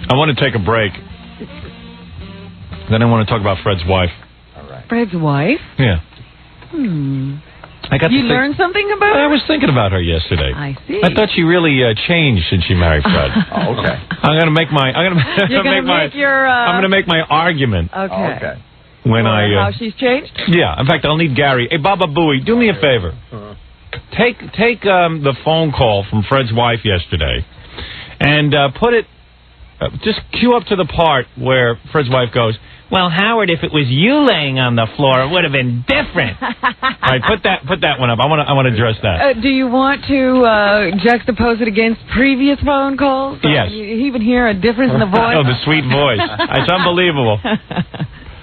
I want to take a break. Then I want to talk about Fred's wife. All right. Fred's wife? Yeah. I got you learned something about her? I was thinking about her yesterday. I see. I thought she really changed since she married Fred. Oh, okay. I'm gonna make my. I'm gonna make my argument. Okay. When how she's changed? Yeah. In fact, I'll need Gary. Hey, Baba Booey, do me a favor. Take the phone call from Fred's wife yesterday, and put it. Just cue up to the part where Fred's wife goes, "Well, Howard, if it was you laying on the floor, it would have been different." All right, put that one up. I want to address that. Do you want to juxtapose it against previous phone calls? Yes. You even hear a difference in the voice? Oh, the sweet voice. It's unbelievable.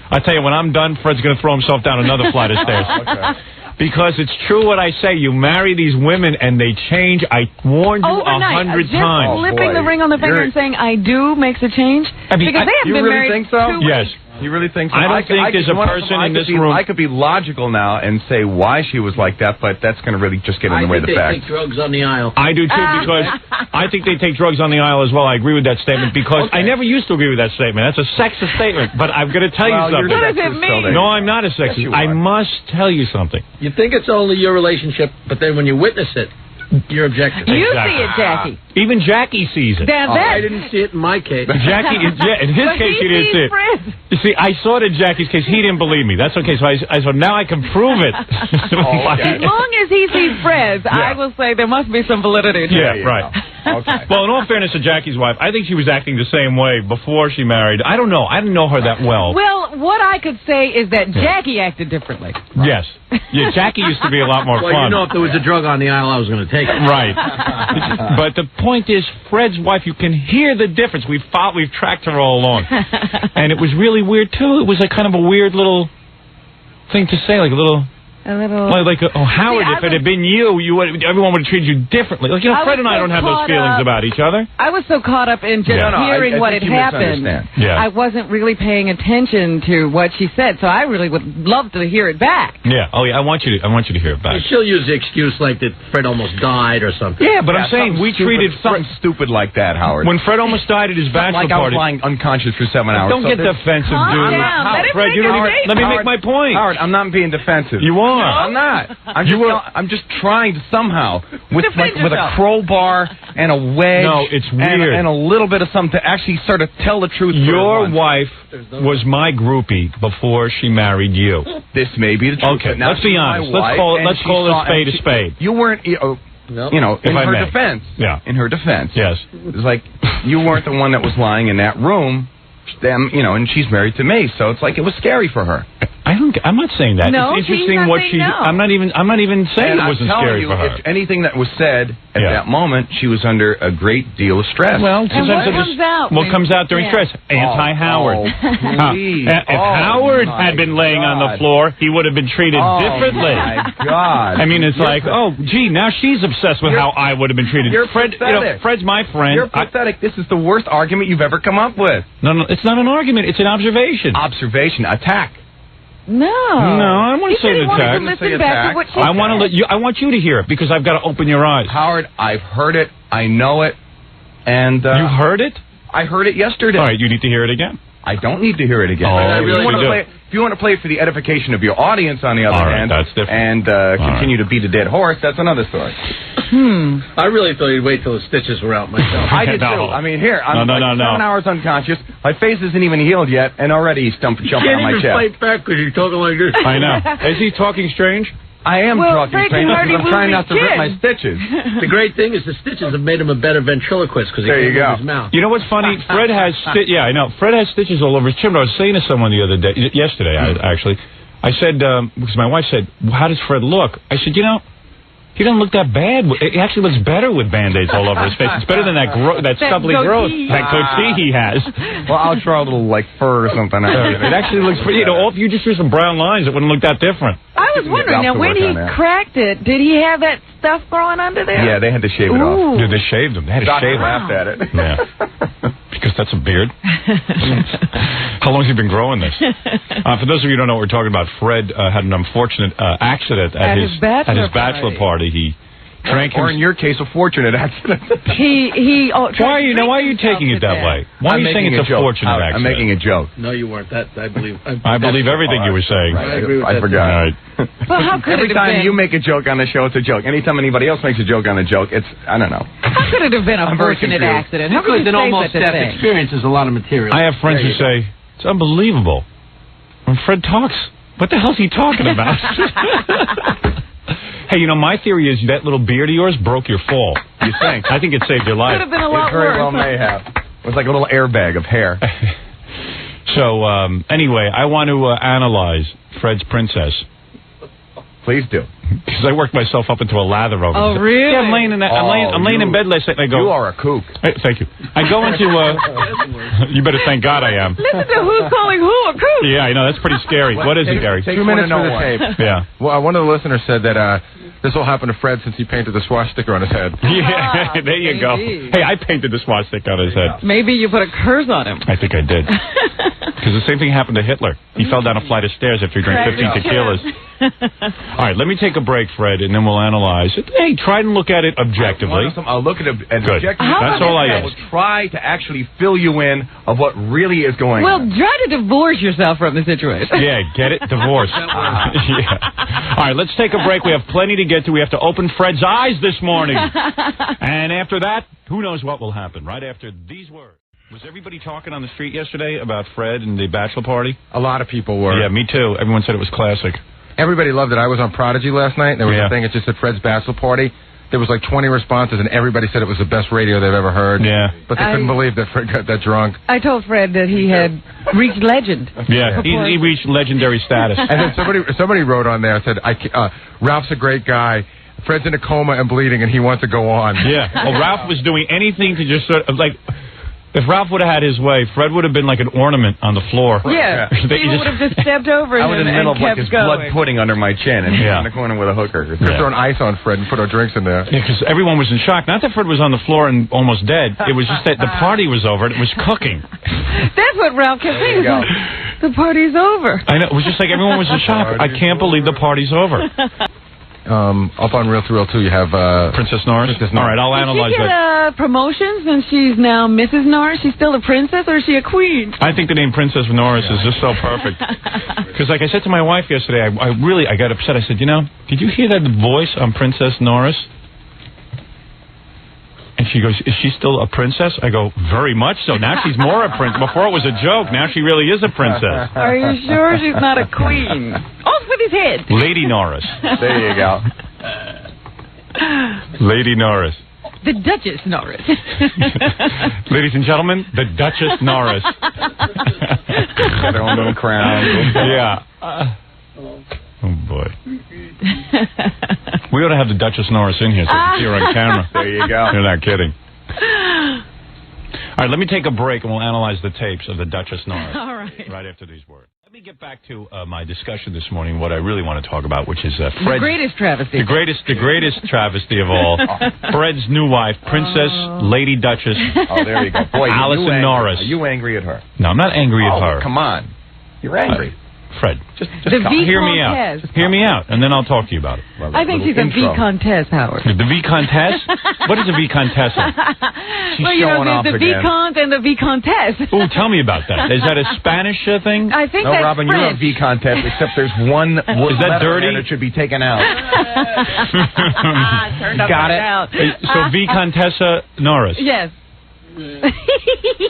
I tell you, when I'm done, Fred's going to throw himself down another flight of stairs. Okay. Because it's true what I say. You marry these women and they change. I warned you 100 times. Just slipping the ring on the finger and saying "I do" makes a change. I mean, because they haven't been married. Think so? 2 weeks. Yes. You really think so? I don't think there's a person in this room. I could be logical now and say why she was like that, but that's going to really just get in the way of the facts. I think they take drugs on the aisle. I do too, because I think they take drugs on the aisle as well. I agree with that statement because I never used to agree with that statement. That's a sexist statement, but I'm going to tell you something. What does it mean? No, I'm not a sexist. I must tell you something. You think it's only your relationship, but then when you witness it, you're objective. You see it, Jackie. Even Jackie sees it. I didn't see it in my case. Jackie, in his case, he didn't see it. You see, I saw it in Jackie's case. He didn't believe me. That's okay. So I said, now I can prove it. As long as he sees Fred's, I will say there must be some validity to it. Yeah, right. Okay. Well, in all fairness to Jackie's wife, I think she was acting the same way before she married. I don't know. I didn't know her that well. Well, what I could say is that Jackie acted differently. Yes. Yeah, Jackie used to be a lot more fun. Well, you know, if there was a drug on the aisle, I was going to take it. Right. But the point is, Fred's wife, you can hear the difference. We've tracked her all along. And it was really weird, too. It was a kind of a weird little thing to say, like a little... Howard, if it had been you, everyone would have treated you differently. Like, Fred and I don't have those feelings about each other. I was so caught up in just hearing what had happened. Yeah. I wasn't really paying attention to what she said, so I really would love to hear it back. Yeah. Oh, yeah. I want you to hear it back. She'll use the excuse like that Fred almost died or something. Yeah, but I'm saying we treated something stupid like that, Howard. When Fred almost died at his bachelor party. I was lying unconscious for 7 hours. Don't get defensive, dude. Fred, let me make my point. Howard, I'm not being defensive. You are. No, I'm not. I'm just trying to somehow, with a crowbar and a wedge it's weird. And a little bit of something to actually sort of tell the truth. Your wife was my groupie before she married you. This may be the truth. Okay, let's be honest. Let's call a spade a spade. You weren't... in her defense. Yeah. In her defense. Yes. It was like, you weren't the one that was lying in that room. And she's married to me, so it's like it was scary for her. I'm not saying that. No, it's interesting what she. No. I'm not even saying it wasn't scary for her. If anything that was said at that moment, she was under a great deal of stress. Well, what comes out during stress? Anti-Howard. If Howard had been laying on the floor, he would have been treated differently. Oh my God! I mean, it's now she's obsessed with how I would have been treated. Fred's my friend. You're pathetic. This is the worst argument you've ever come up with. No, it's not an argument. It's an observation. Attack. No, I want to say attack. I want you to hear it because I've got to open your eyes. Howard, I've heard it. I know it. And you heard it? I heard it yesterday. All right, you need to hear it again. I don't need to hear it again. If you want to play it for the edification of your audience, on the other hand, that's different. And continue to beat a dead horse, that's another story. I really thought you'd wait till the stitches were out myself. I did too. I mean, here, I'm 7 hours unconscious. My face isn't even healed yet, and already he's jumping on my chest. You can't even fight back because you're talking like this. I know. Is he talking strange? I am talking strange because I'm trying not to rip my stitches. The great thing is the stitches have made him a better ventriloquist because he can't move his mouth. You know what's funny? Fred has I know. Fred has stitches all over his chin. I was saying to someone the other day, yesterday, actually, I said, because my wife said, how does Fred look? I said, he doesn't look that bad. He actually looks better with Band-Aids all over his face. It's better than that stubbly growth, that goatee he has. Well, I'll draw a little, fur or something. It actually looks pretty. If you just drew some brown lines, it wouldn't look that different. I was wondering, now, when he cracked it, did he have that stuff growing under there? Yeah, they had to shave it off. Yeah, they shaved him. They had to shave him. Laughed at it. Yeah. Because that's a beard. How long has he been growing this? For those of you who don't know what we're talking about, Fred had an unfortunate accident at his bachelor party. He Drank or in your case, a fortunate accident. He why are you taking it that way? Why are you saying it's a fortunate accident? I'm making a joke. No, you weren't. That I believe. I believe everything you were saying. I agree with I that. forgot. All right. Well, how could Every it have time been? you make a joke on the show, it's a joke. Anytime anybody else makes a joke on a joke, it's, I don't know. How could it have been a I'm very fortunate confused. accident? How could Because you an say almost such a death thing? experience is a lot of material. I have friends who say, it's unbelievable. When Fred talks, what the hell's he talking about? Hey, my theory is that little beard of yours broke your fall. You think? I think it saved your life. Could have been a lot It very worse. well may have. It was like a little airbag of hair. So, anyway, I want to analyze Fred's princess. Please do. Because I worked myself up into a lather over Oh, this. really? Yeah, I'm laying in, I'm laying in bed last night and I go... You are a kook. Hey, thank you. I go into... you better thank God I am. Listen to who's calling who a kook. Yeah, I know. That's pretty scary. What is it, Gary? 2 minutes for the tape. Yeah. Well, one of the listeners said that this all happened to Fred since he painted the swastika on his head. Yeah, there you go. maybe. Hey, I painted the swastika on his head. Maybe you put a curse on him. I think I did. Because the same thing happened to Hitler. He fell down a flight of stairs after he drank 15 tequilas. All right, let me take a break, Fred, and then we'll analyze it. Hey, try and look at it objectively. I'll look at it Good. objectively. That's all I I ask. will try to actually fill you in of what really is going Well, on. try to divorce yourself from the situation. Yeah, get it? Divorced. Yeah. All right, let's take a break. We have plenty to get to. We have to open Fred's eyes this morning. And after that, who knows what will happen right after these words. Was everybody talking on the street yesterday about Fred and the bachelor party? A lot of people were. Yeah, me too. Everyone said it was classic. Everybody loved it. I was on Prodigy last night, and there was Yeah. a thing. It just said Fred's bachelor party. There was like 20 responses, and everybody said it was the best radio they've ever heard. Yeah. But they couldn't believe that Fred got that drunk. I told Fred that he had reached legend. Yeah, he reached legendary status. And then somebody wrote on there, said, Ralph's a great guy. Fred's in a coma and bleeding, and he wants to go on. Yeah. Well, Ralph was doing anything to just sort of, like, if Ralph would have had his way, Fred would have been like an ornament on the floor. Yeah, people would have just stepped over I him was in the middle and of like kept his blood going. pudding under my chin and Yeah. in the corner with a hooker. We were throwing ice on Fred and put our drinks in there. Yeah, because everyone was in shock. Not that Fred was on the floor and almost dead. It was just that the party was over and it was cooking. That's what Ralph kept saying. you go. The party's over. I know. It was just like everyone was in shock. I can't believe the party's over. Up on Real Thrill 2, you have Princess Norris? Princess Norris. All right, I'll Did analyze she get that. promotions and she's now Mrs. Norris? She's still a princess or is she a queen? I think the name Princess Norris is just so perfect. Because like I said to my wife yesterday, I got upset. I said, did you hear that voice on Princess Norris? And she goes, is she still a princess? I go, very much so. Now she's more a princess. Before it was a joke. Now she really is a princess. Are you sure she's not a queen? Off with his head. Lady Norris. There you go. Lady Norris. The Duchess Norris. Ladies and gentlemen, the Duchess Norris. Got her own little crown. Yeah. Oh, boy. We ought to have the Duchess Norris in here so we can see her on camera. There you go. You're not kidding. All right, let me take a break and we'll analyze the tapes of the Duchess Norris. All right. Right after these words. Let me get back to my discussion this morning, what I really want to talk about, which is The Fred's... greatest travesty. The greatest travesty of all. Fred's new wife, Princess Lady Duchess. Oh, there you go. Boy, Alison Norris. Are you angry at her? No, I'm not angry at her. Come on. You're angry. Fred, Just The hear me out. Vicomtesse. Hear me out, and then I'll talk to you about it. I think she's a Vicomtesse, Howard. The Vicomtesse? What is a Vicomtesse? She's Well, showing off there's the again. Vicomte and the Vicomtesse. Ooh, tell me about that. Is that a Spanish thing? I think No, that's Robin, French. you're a V contest, except there's one Is that letter dirty? in there that should be taken out. Turned Got it. out. So Vicomtesse Norris. Yes.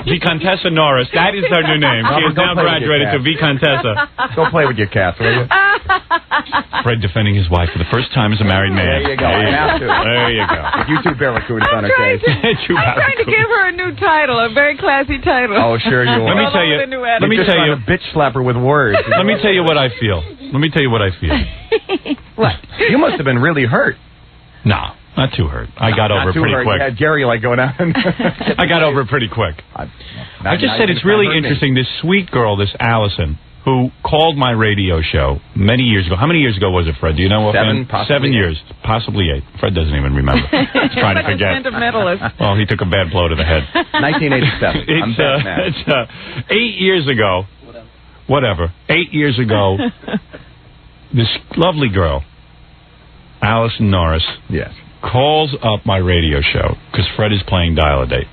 Vicomtesse Norris. That is her new name. She Robert, is now don't play with your graduated to Vicomtesse. Go play with your cats, will you? Fred defending his wife for the first time as a married man. There you go. I have to. There you go. You two barracudas on I'm her trying case. to give her a new title, a very classy title. Oh, sure you will. Let me Along tell you. with a new Let me attitude. tell you. A bitch slapper with words. Let me tell you what I feel. Let me tell you what I feel. What? You must have been really hurt. No, not too hurt. I got over it pretty quick. You had Gary like going out. I got over it pretty quick. I just said it's really interesting. This sweet girl, this Allison, who called my radio show many years ago. How many years ago was it, Fred? Do you know? 7, possibly 7 years, possibly 8. Fred doesn't even remember. He's trying to forget. Sentimentalist. Well, he took a bad blow to the head. 1987. I'm back now. It's 8 years ago. Whatever. 8 years ago, this lovely girl, Alison Norris, Yes. calls up my radio show because Fred is playing Dial-A-Date.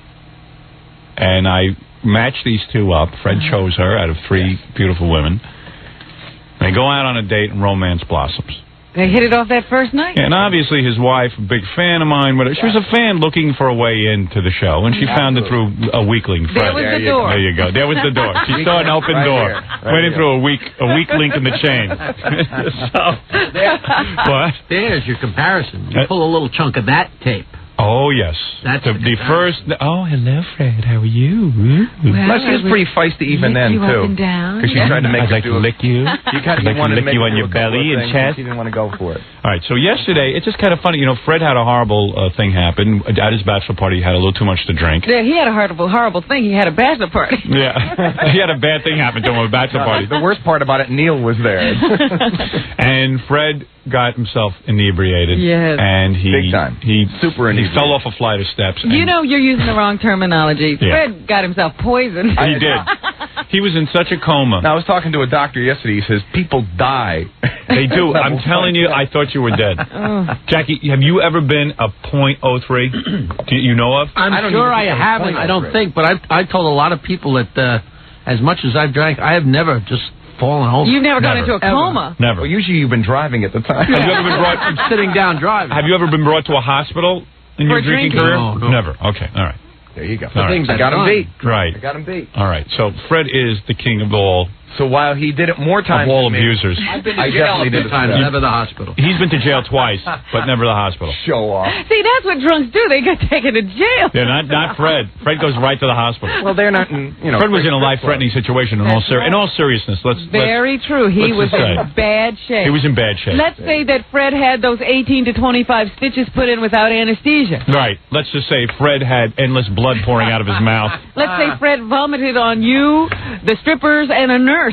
And I matched these two up. Fred chose her out of 3 beautiful women. They go out on a date and romance blossoms. They hit it off that first night? And obviously his wife, a big fan of mine, but she was a fan looking for a way into the show, and she found it through a weakling. Fred. There was the door. There you go. There was the door. She saw an open door. Went in through a weak link in the chain. What? There's your comparison. You pull a little chunk of that tape. Oh, yes. That's the first... Oh, hello, Fred. How are you? Well, she was pretty feisty even then, too. Because she tried to make I'd like to lick you. I'd like to lick you on your belly and chest. She didn't want to go for it. All right, so yesterday, it's just kind of funny. You know, Fred had a horrible thing happen. At his bachelor party, he had a little too much to drink. Yeah, he had a horrible thing. He had a bachelor party. Yeah. He had a bad thing happen to him at a bachelor party. The worst part about it, Neil was there. And Fred got himself inebriated. Yes. And Big time. He Super inebriated. He fell off a flight of steps. You know you're using the wrong terminology. Yeah. Fred got himself poisoned. He did. He was in such a coma. Now, I was talking to a doctor yesterday. He says people die. They do. I'm telling you, I thought you were dead. Jackie, have you ever been a .03? Do you know of? I'm sure I haven't. I don't think, but I told a lot of people that as much as I've drank, I have never just fallen over. You've never gone into a coma? Never. Well, usually you've been driving at the time. Have you ever been brought? I'm sitting down driving. Have you ever been brought to a hospital in your drinking career? No. Never. Okay. All right. There you go. I got him beat. Right. I got him beat. All right. So Fred is the king of all. So while he did it more times Of all than me, abusers. I've been I to jail definitely a few did it times, for that. never the hospital. He's been to jail twice, but never the hospital. Show off. See, that's what drunks do. They get taken to jail. Yeah, not Fred. Fred goes right to the hospital. Well, they're not in, you know. Fred was in a life-threatening situation. In all seriousness, Very true. He was let's just in bad shape. He was in bad shape. Let's say that Fred had those 18 to 25 stitches put in without anesthesia. Right. Let's just say Fred had endless blood pouring out of his mouth. Let's say Fred vomited on you, the strippers, and a nurse.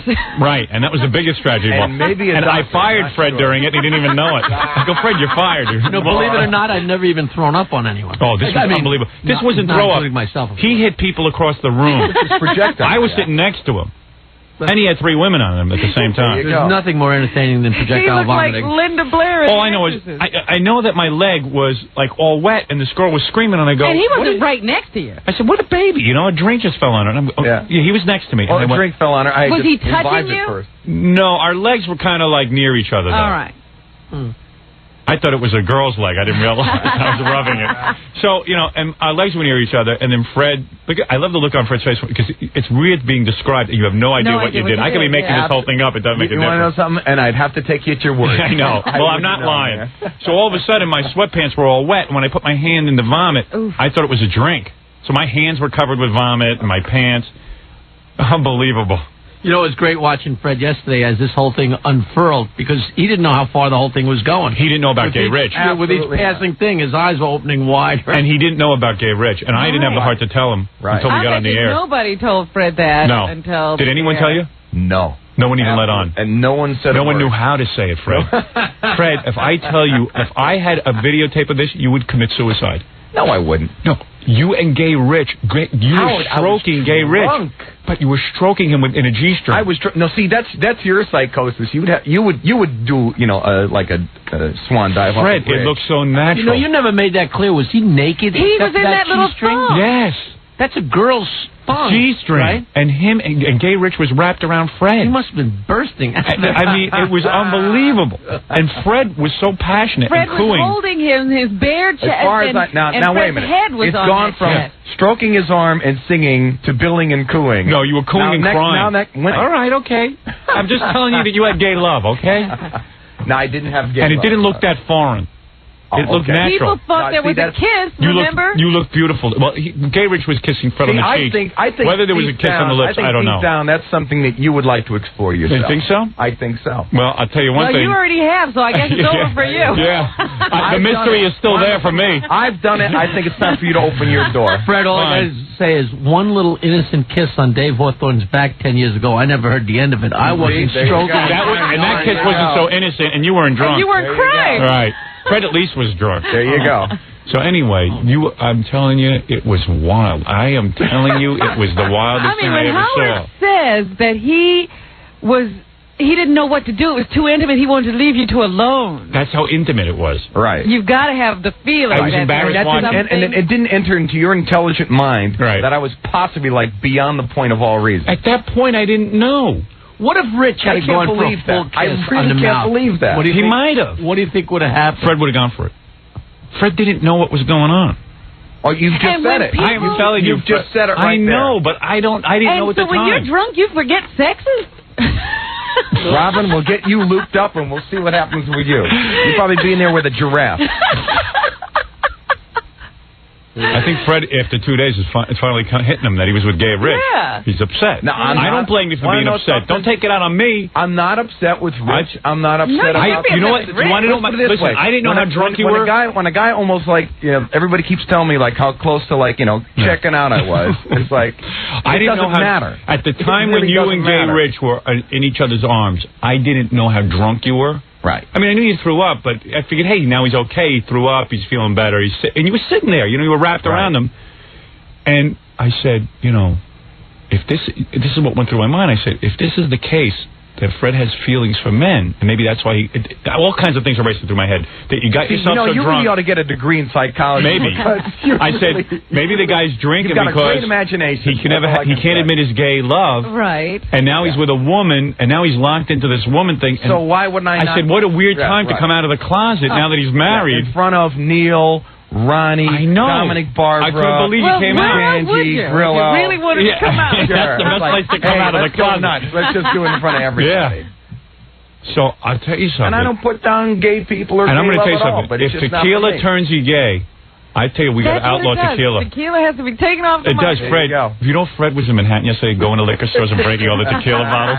Right, and that was the biggest tragedy. And maybe a and I doctor, fired not Fred sure. during it, and he didn't even know it. I go, Fred, you're fired. No, believe it or not, I've never even thrown up on anyone. Oh, this was unbelievable. This wasn't not throw up. including myself. He hit people across the room. Projectile. I was sitting next to him. And he had 3 women on him at the same time. There's nothing more entertaining than He projectile looked like vomiting. Linda Blair. All I know is, I know that my leg was like all wet, and this girl was screaming, and I go, And he "What was is-" right next to you. I said, what a baby, you know, a drink just fell on her. And Yeah. He was next to me. Well, and the drink fell on her. I Was just he touching imbibed you? It first. No, our legs were kind of like near each other, though. All right. I thought it was a girl's leg. I didn't realize I was rubbing it. So, you know, and our legs were near each other, and then Fred, I love the look on Fred's face, because it's weird being described, and you have no idea what you did. I could be making this whole thing up. It doesn't make a You want to know difference. something? And I'd have to take you at your word. I know. Well, I'm not lying. So all of a sudden, my sweatpants were all wet, and when I put my hand in the vomit, I thought it was a drink. So my hands were covered with vomit, and my pants. Unbelievable. You know, it was great watching Fred yesterday as this whole thing unfurled, because he didn't know how far the whole thing was going. He didn't know about Gay Rich. With each passing thing, his eyes were opening wide. And he didn't know about Gay Rich, and I didn't have the heart to tell him until we got on the air. Nobody told Fred that until... Did anyone tell you? No. No one even let on. And no one said No one knew how to say it, Fred. Fred, if I tell you, if I had a videotape of this, you would commit suicide. No, I wouldn't. No. You and Gay Rich, you were stroking Gay Rich. But you were stroking him in a G-string. I was no. See, that's your psychosis. You would do like a swan dive. Fred, it looks so natural. You know, you never made that clear. Was he naked? He was in that little G-string? thong. Yes. That's a girl's thong, G-string, right? and him and Gay Rich was wrapped around Fred. He must have been bursting. I mean, it was unbelievable. And Fred was so passionate Fred and cooing. was holding him, his bare chest, As far as now wait a Fred's minute. head was it's on gone that from chest. stroking his arm and singing to billing and cooing. No, you were cooing and crying. All right, okay. I'm just telling you that you had gay love, okay? No, I didn't have gay and it love. didn't look that foreign. It looked natural. People thought there was a kiss, remember? You look beautiful. Well, Gay Rich was kissing Fred on the cheek. I think whether there was a kiss on the lips, I don't know. Deep down, that's something that you would like to explore yourself. You think so? I think so. Well, I'll tell you one thing. Well, you already have, so I guess it's over for you. Yeah. The mystery is still there for me. I've done it. I think it's time for you to open your door. Fred, all I gotta say is one little innocent kiss on Dave Hawthorne's back 10 years ago. I never heard the end of it. I wasn't stroking. That kiss wasn't so innocent, and you weren't drunk. You weren't crying. Right. Fred at least was drunk. There you go. So anyway, I'm telling you, it was wild. I am telling you, it was the wildest thing I when ever Howard saw. says that he he didn't know what to do. It was too intimate. He wanted to leave you two alone. That's how intimate it was. Right. You've got to have the feeling. I was embarrassed watching. And it didn't enter into your intelligent mind that I was possibly like beyond the point of all reason. At that point, I didn't know. What if Rich had gone for a full kiss I really can't believe that. He might have. What do you think would have happened? Fred would have gone for it. Fred didn't know what was going on. Oh, you've just said it. I am telling you, you've just said it right there. I know, but I didn't know at the time. And so when you're drunk, you forget sexist? Robin, we'll get you looped up and we'll see what happens with you. You'll probably be in there with a giraffe. I think Fred, after 2 days, it's finally hitting him that he was with Gay Rich. Yeah. He's upset. No, I don't blame you for being upset. Don't take it out on me. I'm not upset with Rich. I'm not upset about you know what? You want to know listen, I didn't know how drunk you were. When a guy almost like, everybody keeps telling me like how close to like, checking out I was. It's like, I didn't know how. Matter. At the time when you and Gay Rich were in each other's arms, I didn't know how drunk you were. Right. I mean, I knew you threw up, but I figured, hey, now he's okay. He threw up. He's feeling better. And you were sitting there. You were wrapped around him. And I said, if this is what went through my mind. I said, if this is the case, that Fred has feelings for men, and maybe that's why all kinds of things are racing through my head. That you got yourself so you drunk. really ought to get a degree in psychology. Maybe. I said, maybe the guy's drinking because a great imagination. He can't admit his gay love. Right. And now he's with a woman, and now he's locked into this woman thing. And so why wouldn't I said, what a weird time to come out of the closet now that he's married. In front of Neil, Ronnie, Dominic, Barbara. I couldn't believe he came out. Angie, Grillo. You really wanted to come out. That's the best place to come out of the closet. Let's just do it in front of everybody. Yeah. So I'll tell you something. And I don't put down gay people or and I'm gay going to tell you love something. at all, If tequila turns you gay, I tell you, we got to outlaw tequila. Tequila has to be taken off the market. It does, Fred. If you know Fred was in Manhattan yesterday going to liquor stores and breaking all the tequila bottles.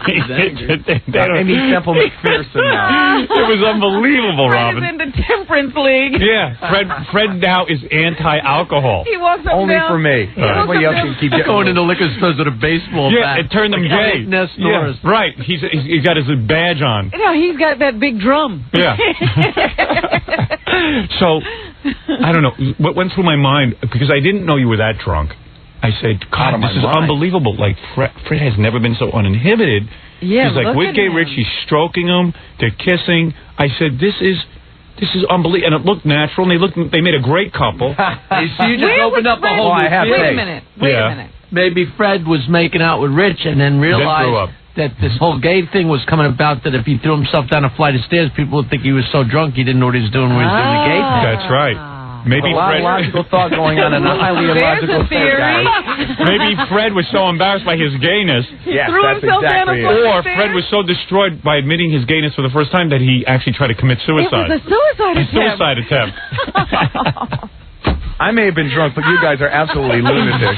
Amy Temple McPherson now. It was unbelievable, Robin. Fred is in the temperance league. Yeah, Fred now is anti-alcohol. He walks up Only for me. Everybody else can keep going into liquor stores with a baseball bat. Yeah, it turned him gay. Yeah, right. He's got his badge on. No, he's got that big drum. Yeah. So, I don't know. What went through my mind, because I didn't know you were that drunk, I said, God, this is unbelievable. Like, Fred has never been so uninhibited. Yeah, he's like, with Gay Rich, he's stroking him, they're kissing. I said, this is unbelievable. And it looked natural, and they made a great couple. You just opened up the whole Wait a minute. Wait a minute. Maybe Fred was making out with Rich and then realized that this whole gay thing was coming about, that if he threw himself down a flight of stairs, people would think he was so drunk he didn't know what he was doing when he was doing the gay thing. That's right. Maybe a lot of logical thought going on in a highly illogical theory. Maybe Fred was so embarrassed by his gayness. Yes, that's exactly it. Or Fred was so destroyed by admitting his gayness for the first time that he actually tried to commit suicide. It was a suicide attempt. I may have been drunk, but you guys are absolutely lunatics.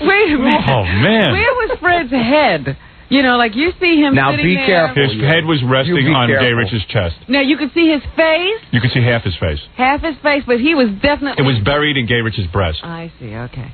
Wait a minute. Oh, man. Where was Fred's head? Like you see him now sitting be careful. His head was resting on Gay Rich's chest. Now you could see his face. You could see half his face. Half his face, but he was definitely... It was buried in Gay Rich's breast. I see, okay.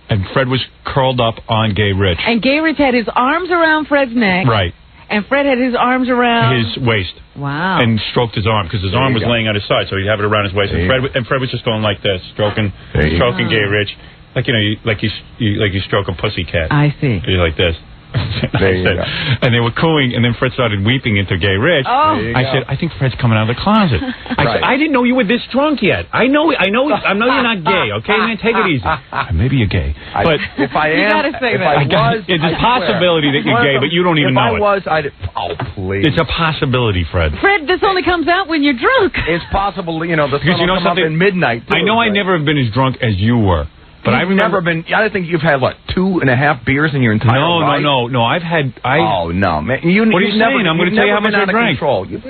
And Fred was curled up on Gay Rich. And Gay Rich had his arms around Fred's neck. Right. And Fred had his arms around... his waist. Wow. And stroked his arm, because his arm was laying on his side, so he'd have it around his waist. And Fred was just going like this, stroking Gay Rich. Like, like you stroke a pussy cat. I see. You're like this. And they were cooing, and then Fred started weeping into Gay Rich. I said, I think Fred's coming out of the closet. I said, I didn't know you were this drunk yet. I know you're not gay, okay, man? Take it easy. Maybe you're gay. But if I am, you gotta say if that. I was, it's a possibility that you're gay, but you don't even know it. If I was, oh, please. It's a possibility, Fred. Fred, this only comes out when you're drunk. It's possible, the sun will come up at midnight. I know I never have been as drunk as you were. But I've never been. I think you've had 2.5 beers in your entire life. No. I've had. Oh no, man! What are you saying? I'm going to tell you how much I drank.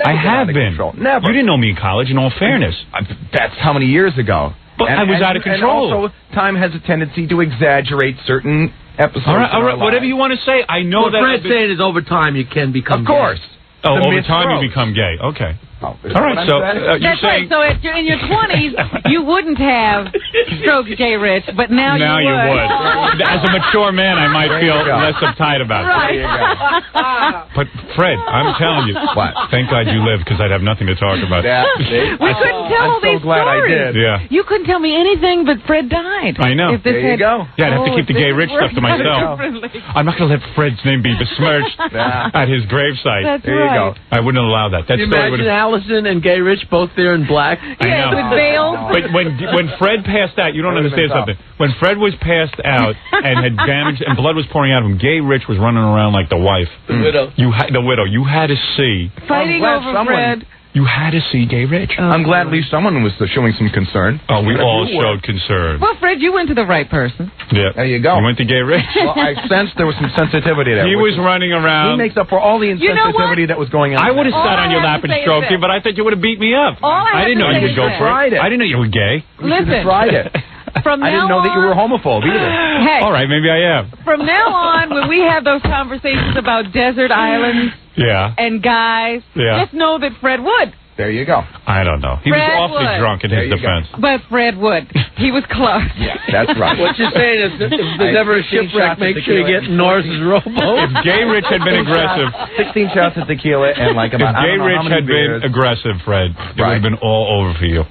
I have been. Never. You didn't know me in college. In all fairness, that's how many years ago. But I was out of control. And also, time has a tendency to exaggerate certain episodes. All right. Whatever you want to say. I know that. What Fred's saying is, over time you can become. Of course. Gay. Over time you become gay. Okay. Oh, all right, so you're That's saying... right. So if you're in your 20s, you wouldn't have stroked Gay Rich, but now you would. As a mature man, I might feel less uptight about it. Right. But, Fred, I'm telling you. What? Thank God you lived, because I'd have nothing to talk about. We couldn't tell all these I'm so glad stories. I did. Yeah. You couldn't tell me anything, but Fred died. I know. If this There you go. Yeah, I'd have to keep the Gay Rich stuff to myself. I'm not going to let Fred's name be besmirched at his gravesite. That's There you right. go. I wouldn't allow that. That Can you story imagine would have... Allison and Gay Rich both there in black? I Yeah, know. with veils. But when Fred passed out, you don't understand something. When Fred was passed out and had damage and blood was pouring out of him, Gay Rich was running around like the wife. The widow. The widow. You had to see. Fighting glad over someone- Fred. You had to see Gay Rich. I'm glad at least someone was showing some concern. Oh, we all You were. showed concern. Well, Fred, you went to the right person. Yeah. There you go. You went to Gay Rich. Well, I sensed there was some sensitivity there. He was running He around. makes up for all the You know insensitivity that was going on. I would have All sat on I your have lap to and say is stroked this. you, but I thought you would have beat me up. All I have didn't to know say you is would go this. for Tried it. it. I didn't know you were gay. We should Listen. have tried it. From I didn't now know that you were on- homophobe either. Hey, All right, maybe I am. from now on, when we have those conversations about desert islands Yeah. and guys, Yeah. just know that Fred would. There you go. I don't know. He was Fred awfully would. drunk in There his you defense. But Fred would. He was close. Yeah, that's right. What you're saying is that if there's ever a 16 shipwreck, shots make of sure you tequila. get Norris's rowboat. If Gay Rich had been aggressive, 16 shots of tequila and like if about I Gay don't know how Rich many had beers. been aggressive, Fred, it would Right. have been all over for you.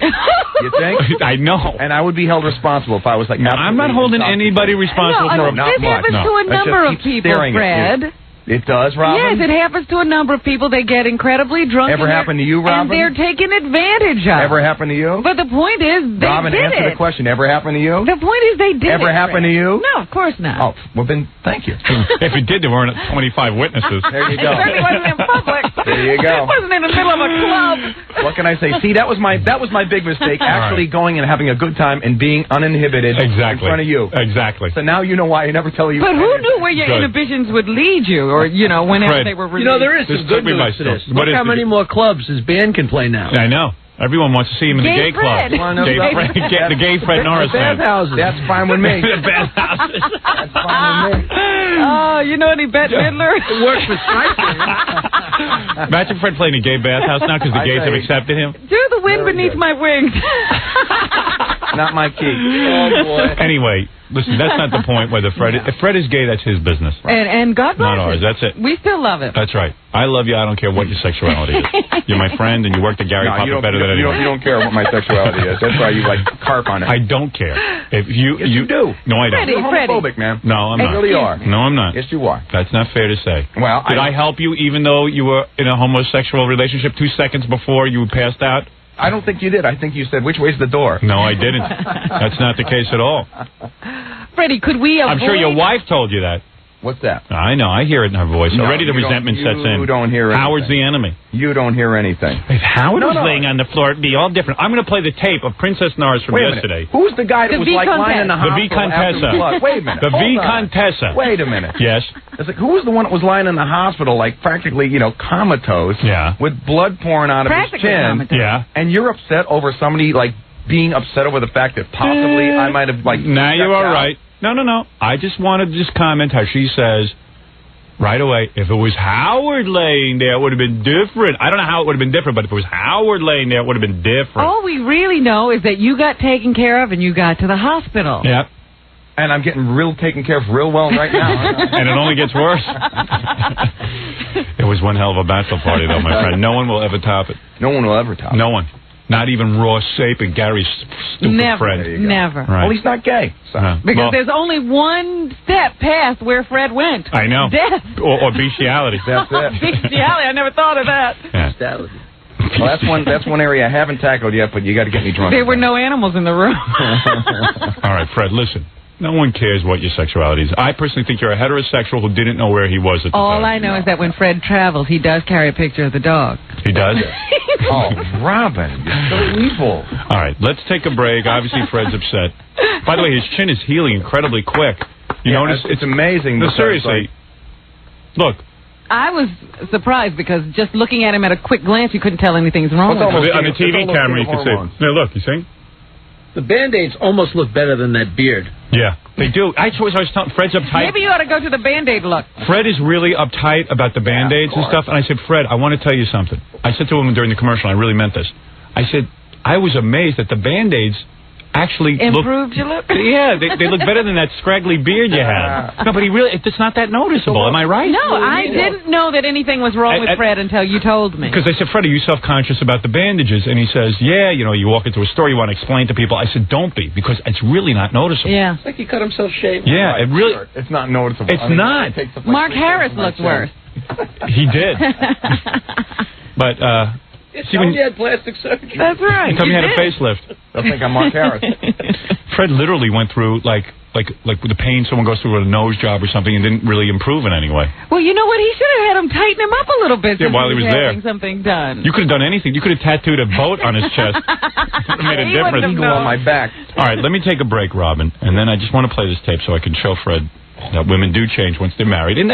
You think? I know. And I would be held responsible if I was like. I'm not holding anybody responsible No, for not this much, happens no. to a Let's just number of keep people, staring at Fred. It does, Robin? Yes, it happens to a number of people. They get incredibly drunk. Ever and they're- happened to you, Robin? And they're taken advantage of. Ever happened to you? But the point is, they Robin, did answer it. the question. Ever happened to you? The point is, they did it. Ever happened to you? No, of course not. Oh, well then, thank you. If it did, there weren't 25 witnesses. There you It go. certainly wasn't in public. There you go. It wasn't in the middle of a club. What can I say? See, that was my big mistake. Actually going and having a good time and being uninhibited Exactly. in front of you. Exactly. So now you know why I never tell you. But who knew where your Good. inhibitions would lead you, or whenever Fred. they were released? You know, there is This some good took me by news to this. storm. What Look is how the- many more clubs his band can play now. I know. Everyone wants to see him in the Gay gay club. Fred. You wanna know Gay something? Fred, the gay Fred Norris band. Bathhouses. That's fine with me. The bathhouses. That's fine with me. Oh, you know any Bette Midler? It works for Striper. Imagine Fred playing a gay bathhouse now because the I gays have say- accepted him. Do the wind Very beneath good. my wings. Not my key. Oh, boy. Anyway, listen, that's not the point whether Fred... If Fred is gay, that's his business. and God bless Not ours. it. That's it. We still love it. That's right. I love you. I don't care what your sexuality is. You're my friend, and you work the Gary No, puppet better than you anyone. don't care what my sexuality is. That's why you like carp on it. I don't care. If you, Yes, you do. No, I don't. Freddie. You're homophobic, man. No, I'm You not. really are. No, I'm not. Yes, you are. That's not fair to say. Well, Did I help you even though you were in a homosexual relationship 2 seconds before you passed out? I don't think you did. I think you said, which way's the door? No, I didn't. That's not the case at all. Freddie, could we avoid... I'm sure your wife told you that. What's that? I know. I hear it in her voice. No, Already the you don't- resentment sets in. you don't hear Howard's anything. the enemy. You don't hear anything. If Howard was No. laying on the floor, it'd be all different. I'm going to play the tape of Princess Norris from Wait a yesterday. minute. Who's the guy that The was like lying in the The hospital after Vicomtessa. blood? Wait a minute. The Hold on. Vicomtessa. Wait a minute. Yes. It's like, who was the one that was lying in the hospital, like practically, comatose, Yeah. with blood pouring out of his Practically chin, comatose. Yeah. and you're upset over somebody, like, being upset over the fact that possibly I might have, like... Now you stepped are out? right. No. I just wanted to just comment how she says right away, if it was Howard laying there, it would have been different. I don't know how it would have been different, but if it was Howard laying there, it would have been different. All we really know is that you got taken care of and you got to the hospital. Yep. And I'm getting taken care of real well right now. And it only gets worse. It was one hell of a bachelor party, though, my friend. No one will ever top it. No one will ever top it. No one. Not even Ross Sape and Gary's stupid Never. friend. There you go. Never. Right. Well, he's not gay. So. Because Well, there's only one step past where Fred went. I know. Death. Or bestiality. That's it. Bestiality. I never thought of that. Yeah. Well, that's one area I haven't tackled yet, but you got to get me drunk. There were no animals in the room. All right, Fred, listen. No one cares what your sexuality is. I personally think you're a heterosexual who didn't know where he was at the All time. I know is that when Fred travels, he does carry a picture of the dog. He does? Oh, Robin, you're so evil. All right, let's take a break. Obviously, Fred's upset. By the way, his chin is healing incredibly quick. You notice? It's amazing. No, because, seriously. Look. I was surprised because just looking at him at a quick glance, you couldn't tell anything's wrong What's with him. almost- On the TV almost camera, you can hormones. see. Now, look, you see? The Band-Aids almost look better than that beard. Yeah, they do. I was telling Fred's uptight. Maybe you ought to go to the Band-Aid look. Fred is really uptight about the Band-Aids and stuff. And I said, Fred, I want to tell you something. I said to him during the commercial, and I really meant this. I said, I was amazed that the Band-Aids actually improved your look? Yeah, they look better than that scraggly beard you had. No, but it's not that noticeable. Am I right? No, I didn't know that anything was wrong with Fred until you told me. Because I said, Fred, are you self-conscious about the bandages? And he says, yeah, you know, you walk into a store, you want to explain to people. I said, don't be, because it's really not noticeable. Yeah. It's like he cut himself shaving. Yeah, it really... It's not noticeable. It's not. Mark Harris looked worse. He did. But, see, when you had plastic surgery. That's right. Tell me you had a facelift. They'll think I'm Mark Harris. Fred literally went through, like with the pain someone goes through with a nose job or something and didn't really improve in any way. Well, you know what? He should have had him tighten him up a little bit while he was there. Something done. You could have done anything. You could have tattooed a boat on his chest. It would have made a difference. Eagle on my back. All right, let me take a break, Robin, and then I just want to play this tape so I can show Fred that women do change once they're married. And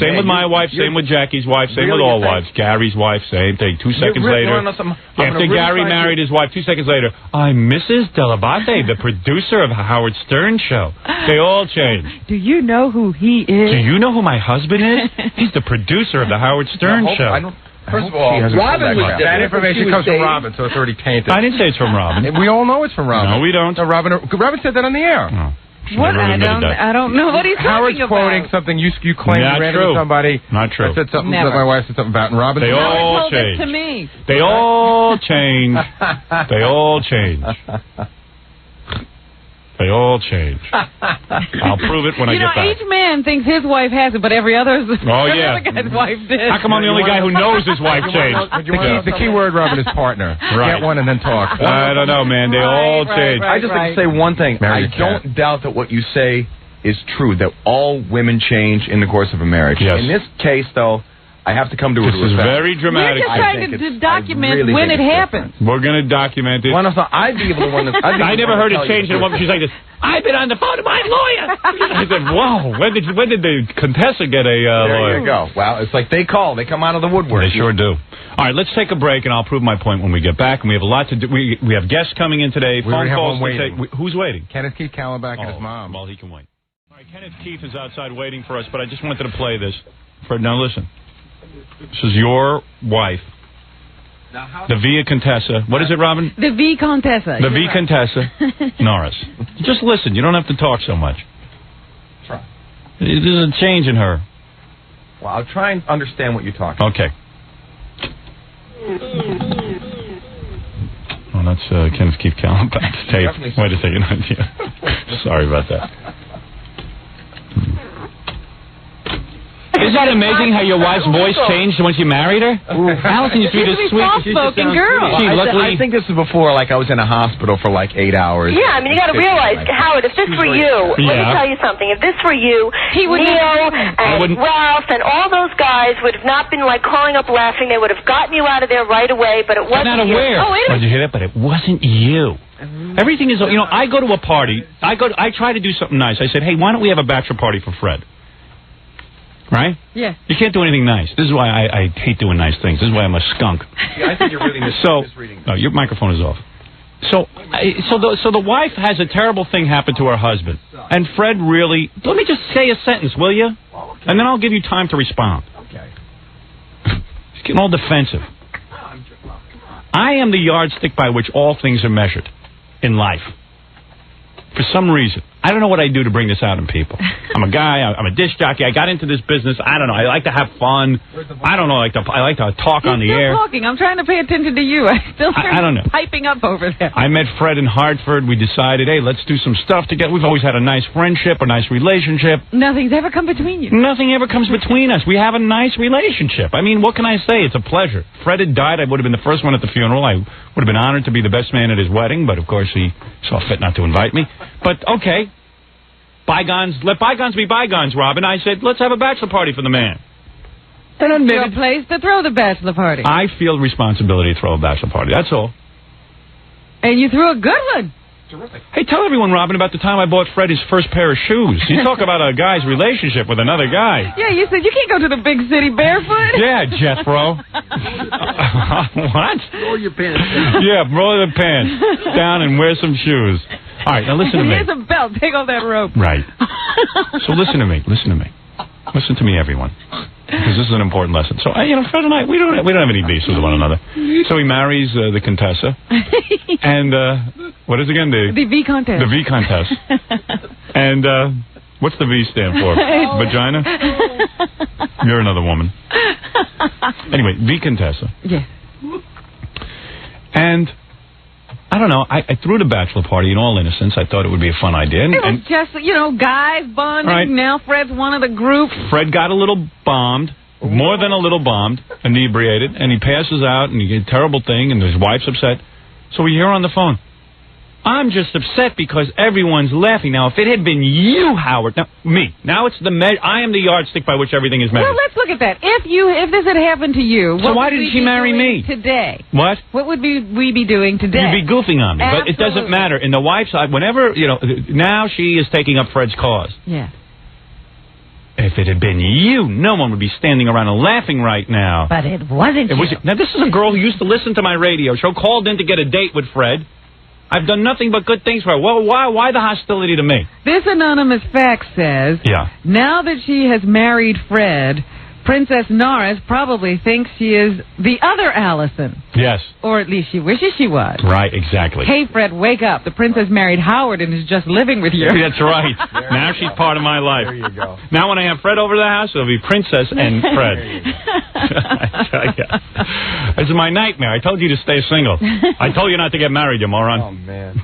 same with my wife, same with Jackie's wife, same with all wives. Gary's wife, same thing. 2 seconds later, after Gary married his wife, 2 seconds later, I'm Mrs. Delabate, the producer of the Howard Stern Show. They all change. Do you know who he is? Do you know who my husband is? He's the producer of the Howard Stern Show. First of all, Robin was that information comes from Robin, so it's already tainted. I didn't say it's from Robin. We all know it's from Robin. No, we don't. No, Robin said that on the air. No. What? I don't know what he's Howard's talking about. quoting something you claimed you ran into somebody. Not true. I said something that my wife said something about, and Robin. They all told change. it to me. They all change. They all change. They all change. I'll prove it when I get back. Each man thinks his wife has it, but every other guy's wife did. How come I'm the only guy who knows his wife changed? The key word, Robin, is partner. Right. Get one and then talk. I don't know, man. They all change. I just like to say one thing. I don't doubt that what you say is true, that all women change in the course of a marriage. Yes. In this case, though, I have to come to a This is very dramatic. We're just trying to document when it happens. We're going to document it. I'd be able to run this. I never heard it change in a woman. She's like this. I've been on the phone to my lawyer. I said, whoa, when did the Contessa get a lawyer? There you go. Well, it's like they call. They come out of the woodwork. They sure do. All right, let's take a break, and I'll prove my point when we get back. And we have a lot to do. We have guests coming in today. We already have one waiting. Who's waiting? Kenneth Keith Callenbach and his mom. Well, he can wait. All right, Kenneth Keith is outside waiting for us, but I just wanted to play this. Now, listen. This is your wife, the Via Contessa. What is it, Robin? The V Contessa. The V Contessa Norris. Just listen. You don't have to talk so much. Try. There's a change in her. Well, I'll try and understand what you're talking. Okay. Oh, that's Kenneth Keith Callenbach's tape. Wait a second. Sorry about that. Isn't that amazing how your wife's voice changed once you married her? Allison used to be this sweet, soft-spoken girl. I think this is before, like, I was in a hospital for, like, 8 hours. Yeah, I mean, you got to realize, Howard, if this were you, let me tell you something. If this were you, Neil and Ralph and all those guys would have not been, like, calling up laughing. They would have gotten you out of there right away, but it wasn't you. Oh, did you hear that? But it wasn't you. Everything is, I go to a party. I try to do something nice. I said, hey, why don't we have a bachelor party for Fred? Right? Yeah. You can't do anything nice. This is why I hate doing nice things. This is why I'm a skunk. Yeah, I think you're really misreading. No, your microphone is off. So the wife has a terrible thing happen to her husband. And Fred really... Let me just say a sentence, will you? And then I'll give you time to respond. Okay. He's getting all defensive. I am the yardstick by which all things are measured in life. For some reason. I don't know what I do to bring this out in people. I'm a guy. I'm a disc jockey. I got into this business. I don't know. I like to have fun. I don't know. I like to talk on the air. Still talking. I'm trying to pay attention to you. I don't know. Piping up over there. I met Fred in Hartford. We decided, hey, let's do some stuff together. We've always had a nice friendship, a nice relationship. Nothing's ever come between you. Nothing ever comes between us. We have a nice relationship. I mean, what can I say? It's a pleasure. Fred had died. I would have been the first one at the funeral. I would have been honored to be the best man at his wedding, but of course he saw fit not to invite me. But okay. Bygones, let bygones be bygones, Robin. I said, let's have a bachelor party for the man. And your place to throw the bachelor party. I feel responsibility to throw a bachelor party. That's all. And you threw a good one. terrific. Hey, tell everyone, Robin, about the time I bought Fred his first pair of shoes. You talk about a guy's relationship with another guy. Yeah, you said you can't go to the big city barefoot. Yeah, Jethro. What? Roll your pants down. Yeah, roll the pants down and wear some shoes. All right, now listen to me. Here's a belt. Take off that rope. Right. So listen to me. Listen to me. Listen to me, everyone. Because this is an important lesson. So, Fred and I, we don't have any beefs with one another. So he marries the Contessa. And, what is it again? The V-Contessa. The V-Contessa. And, what's the V stand for? Vagina? You're another woman. Anyway, V-Contessa. Yeah. And, I don't know, I threw the bachelor party in all innocence. I thought it would be a fun idea. It was just, guys bonding. Right. Now Fred's one of the group. Fred got a little bombed, more than a little bombed, inebriated, and he passes out, and he gets a terrible thing, and his wife's upset. So we hear on the phone, I'm just upset because everyone's laughing. Now, if it had been you, Howard, now it's I am the yardstick by which everything is measured. Well, let's look at that. If this had happened to you, so why didn't she marry me today? What? What would we be doing today? You'd be goofing on me, Absolutely. But it doesn't matter. In the wife's side, whenever now she is taking up Fred's cause. Yeah. If it had been you, no one would be standing around and laughing right now. But it wasn't you. Now, this is a girl who used to listen to my radio show, called in to get a date with Fred. I've done nothing but good things for her. Well, why the hostility to me? This anonymous fax says, now that she has married Fred, Princess Norris probably thinks she is the other Allison. Yes. Or at least she wishes she was. Right, exactly. Hey, Fred, wake up. The princess married Howard and is just living with you. That's right. Now she's part of my life. There you go. Now when I have Fred over to the house, it'll be Princess and Fred. This is my nightmare. I told you to stay single. I told you not to get married, you moron. Oh, man.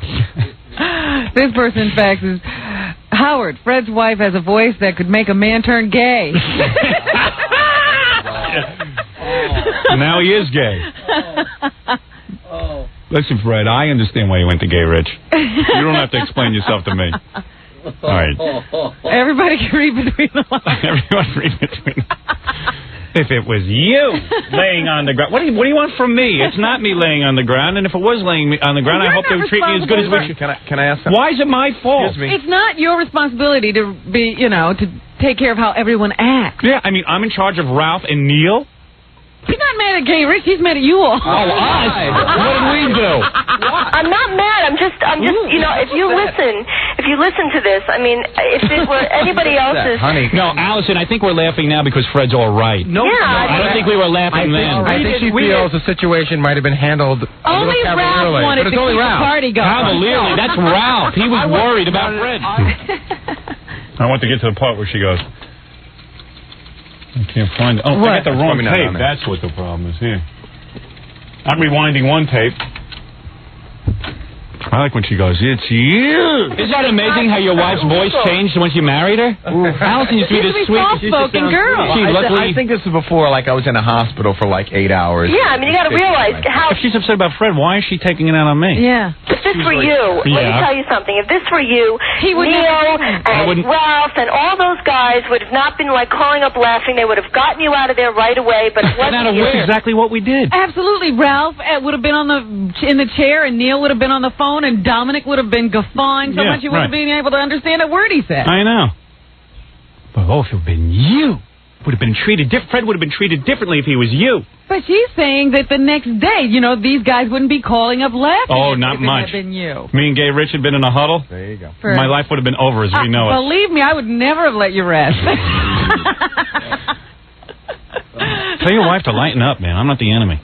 This person faxes, Howard, Fred's wife has a voice that could make a man turn gay. Now he is gay. Listen, Fred, I understand why you went to Gay Rich. You don't have to explain yourself to me. All right. Everybody can read between the lines. Everyone read between the lines. If it was you laying on the ground, what do you want from me? It's not me laying on the ground, and if it was laying on the ground, I hope they would treat me as good as we should. Can I ask something? Why is it my fault? It's not your responsibility to be, to take care of how everyone acts. Yeah, I mean, I'm in charge of Ralph and Neil. He's not mad at Gay Rich. He's mad at you all. Oh, us? What did we do? I'm not mad. I'm just, if you listen to this, I mean, if it were anybody else's... Honey. No, Allison, I think we're laughing now because Fred's all right. No, I don't think we were laughing then. I think she feels the situation might have been handled only Ralph wanted to keep the party going. Cavalierly. That's Ralph. He was worried about Fred. I want to get to the part where she goes... I can't find it. Oh, I got the wrong tape. That's what the problem is here. I'm rewinding one tape. I like when she goes, it's you. Isn't that amazing how your wife's voice changed once you married her? Allison used to be this sweet, soft-spoken girl. I think this is before, I was in a hospital for 8 hours. Yeah, I mean, you got to realize how... If she's upset about Fred, why is she taking it out on me? Yeah. If this were you, let me tell you something. If this were you, Neil and Ralph and all those guys would have not been calling up laughing. They would have gotten you out of there right away. But it wasn't you. That's exactly what we did. Absolutely. Ralph would have been in the chair, and Neil would have been on the phone, and Dominic would have been guffawing so much you wouldn't have been able to understand a word he said. I know. But if it had been you, would have been treated Fred would have been treated differently if he was you. But she's saying that the next day, these guys wouldn't be calling up laughing. Oh, not if much. It had been you. Me and Gay Rich had been in a huddle. There you go. My life would have been over as we know it. Believe me, I would never have let you rest. Tell your wife to lighten up, man. I'm not the enemy.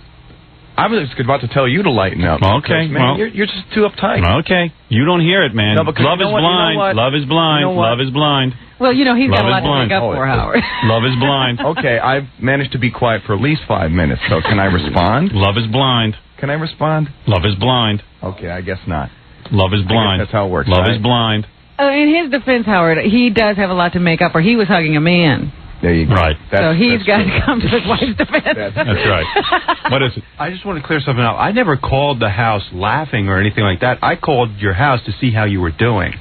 I was about to tell you to lighten up. Okay, man, you're just too uptight. Okay, you don't hear it, man. No, because love is blind. Love is blind. Love is blind. Well, he's got a lot to make up for, Howard. Love is blind. Okay, I've managed to be quiet for at least 5 minutes, so can I respond? Love is blind. Can I respond? Love is blind. Okay, I guess not. Love is blind. That's how it works. Love is blind. In his defense, Howard, he does have a lot to make up, or he was hugging a man. There you go. Right. So he's got to come to his wife's defense. That's right. What is it? I just want to clear something up. I never called the house laughing or anything like that. I called your house to see how you were doing.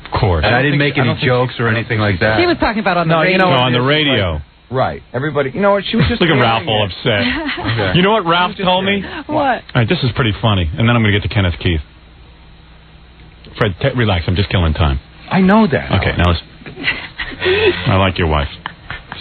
Of course. And I didn't make any jokes or anything like that. He was talking about on the radio. On the radio. Right. Everybody, you know what? She was just... Look at Ralph all upset. Okay. You know what Ralph told me? What? All right, this is pretty funny. And then I'm going to get to Kenneth Keith. Fred, relax. I'm just killing time. I know that. Okay, now listen. I like your wife.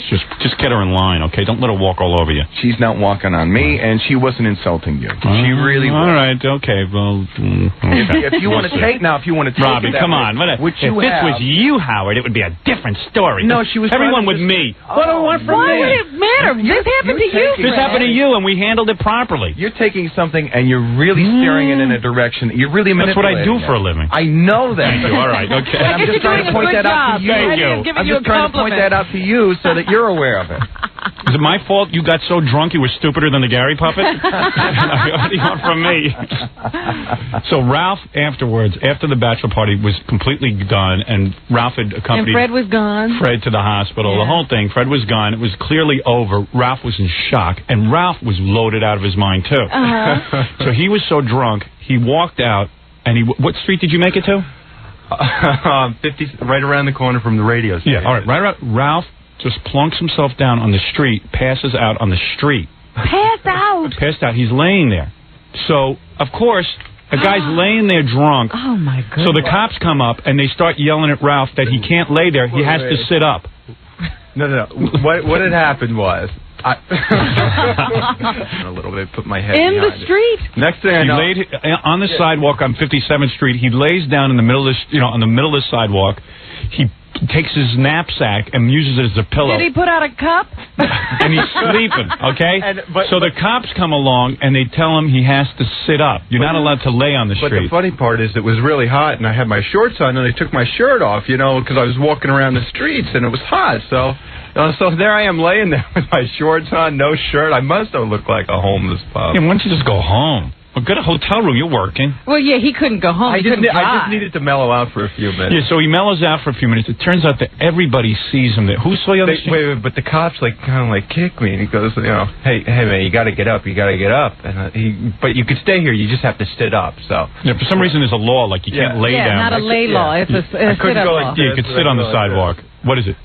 Just get her in line, okay? Don't let her walk all over you. She's not walking on me, and she wasn't insulting you. She really was. All right, okay. Well, if you want to take Robbie, come on. If this was you, Howard, it would be a different story. No, she was. Everyone with me. What do I want from me? Why would it matter? This happened to you. This happened to you, and we handled it properly. You're taking something, and you're really steering it in a direction. You're really manipulating. That's what I do for a living. I know that. Thank you. All right, okay. I'm just trying to point that out to you. I'm just trying to point that out to you so that you're aware of it. Is it my fault you got so drunk you were stupider than the Gary puppet? What do you want from me? So Ralph, afterwards, after the bachelor party was completely done, and Ralph had accompanied... And Fred was gone. Fred to the hospital. Yeah. The whole thing. Fred was gone. It was clearly over. Ralph was in shock, and Ralph was loaded out of his mind, too. So he was so drunk, he walked out, and he... What street did you make it to? 50, right around the corner from the radio station. Yeah, all right. Right around... Ralph just plunks himself down on the street, passes out on the street. Passed out? Passed out. He's laying there. So, of course, a guy's laying there drunk. Oh, my goodness. So the cops come up, and they start yelling at Ralph that he can't lay there. He has to sit up. No. What had happened was... a little bit, put my head in the street. Next thing I know, he laid on the sidewalk on 57th Street. He lays down in the middle of on the middle of the sidewalk. He takes his knapsack and uses it as a pillow. Did he put out a cup? And he's sleeping, okay? So the cops come along, and they tell him he has to sit up. You're not allowed to lay on the street. But the funny part is it was really hot, and I had my shorts on, and I took my shirt off, because I was walking around the streets, and it was hot. So there I am laying there with my shorts on, no shirt. I must have looked like a homeless pup. Yeah, why don't you just go home? Well, get a hotel room. You're working. Well, yeah, he couldn't go home. I just needed to mellow out for a few minutes. Yeah, so he mellows out for a few minutes. It turns out that everybody sees him there. Who saw you on the street? Wait, but the cops kind of kick me, and he goes, hey man, you got to get up. You got to get up. And but you could stay here. You just have to sit up. So yeah, for some reason there's a law you can't lay down. Yeah, not a lay law. It's a sit-up law. Yeah, you could sit on the sidewalk. What is it?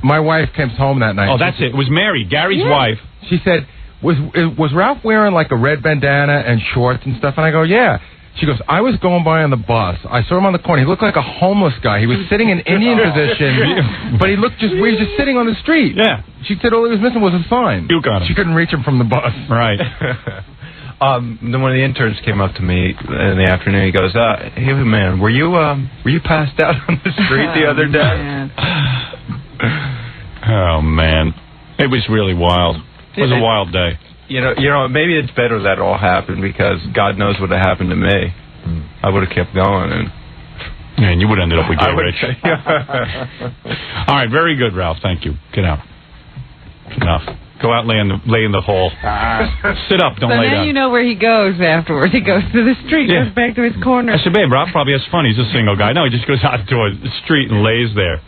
My wife came home that night. Oh, that's it. It was Mary, Gary's wife. She said, was Ralph wearing like a red bandana and shorts and stuff? And I go, yeah. She goes, I was going by on the bus. I saw him on the corner. He looked like a homeless guy. He was sitting in Indian position, but he was just sitting on the street. Yeah. She said all he was missing was a sign. You got him. She couldn't reach him from the bus. Right. Then one of the interns came up to me in the afternoon. He goes, hey, man, were you passed out on the street the other day? Oh, man. It was really wild. It was a wild day. Maybe it's better that all happened because God knows what happened to me. I would have kept going. And you would have ended up with Gay Rich. All right, very good, Ralph. Thank you. Get out. Enough. Go out and lay in the hall. Sit up, don't lay down. So now you know where he goes afterwards. He goes to the street, goes back to his corner. I said, babe, Ralph probably has fun. He's a single guy. No, he just goes out to a street and lays there.